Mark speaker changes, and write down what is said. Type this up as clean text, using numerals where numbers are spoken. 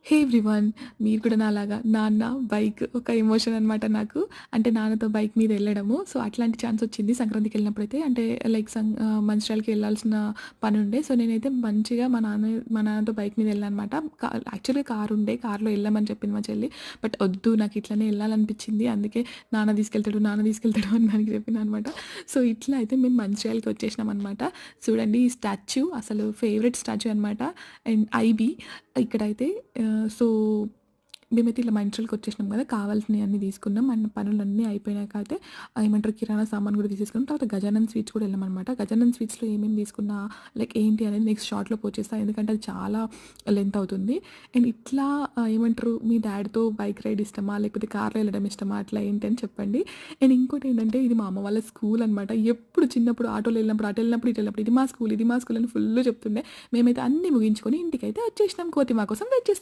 Speaker 1: హే everyone! మీరు కూడా నాలాగా నాన్న, బైక్ ఒక ఎమోషన్ అనమాట నాకు. అంటే నాన్నతో బైక్ మీద ఎళ్ళడము. సో, అట్లాంటి ఛాన్స్ వచ్చింది సంక్రాంతికెళ్ళినప్పుడైతే. అంటే లైక్ మంచిర్యాలకి ఎళ్ళాల్సిన పనుండే. సో, నేనైతే మంచిగా మా నాన్నతో బైక్ మీద ఎళ్ళాననమాట. యాక్చువల్‌గా కారుండే. కార్‌లో ఎళ్ళమని చెప్పింది మా చెల్లి. బట్ ఒద్దు నాకు ఇట్లనే ఎళ్ళాలనిపించింది. అందుకే నాన్న తీసుకెళ్తాడు అని దానికి చెప్పినా అనమాట. సో, ఇట్లా అయితే మేము మంచిర్యాలకి వచ్చేసినామనమాట. చూడండి ఈ స్టాచ్యూ అసలు ఫేవరెట్ స్టాచ్యూ అనమాట. అండ్ ఐబీ ఇక్కడైతే సో, మేమైతే ఇలా మా ఇంటికొచ్చేసినాం కదా! కావాల్సినయన్నీ తీసుకున్నాం. మన పనులన్నీ అయిపోయినాక అయితే ఏమంటారు కిరాణా సామాను కూడా తీసేసుకున్నాం. తర్వాత గజానన్ స్వీట్స్ కూడా వెళ్ళామనమాట. గజానన్ స్వీట్స్‌లో ఏమేమి తీసుకున్నా, లైక్ ఏంటి అనేది నెక్స్ట్ షార్ట్‌లో పోస్ట్ చేస్తా. ఎందుకంటే అది చాలా లెంత్ అవుతుంది. అండ్ ఇట్లా ఏమంటారు మీ డ్యాడీతో బైక్ రైడ్ ఇష్టమా? లేకపోతే కార్‌లో వెళ్ళడం ఇష్టమా? అట్లా ఏంటి అని చెప్పండి. అండ్ ఇంకోటేంటంటే ఇది మా అమ్మ వాళ్ళ స్కూల్ అనమాట. ఎప్పుడు చిన్నప్పుడు ఆటోలో వెళ్ళినప్పుడు, అటు వెళ్ళినప్పుడు, ఇటు వెళ్ళినప్పుడు ఇది మా స్కూల్ అని ఫుల్లు చెప్తుండే. మేమైతే అన్నీ ముగించుకొని ఇంటికైతే వచ్చేసినాం. కోతి మా కోసం వెయిట్ చేస్తుంది.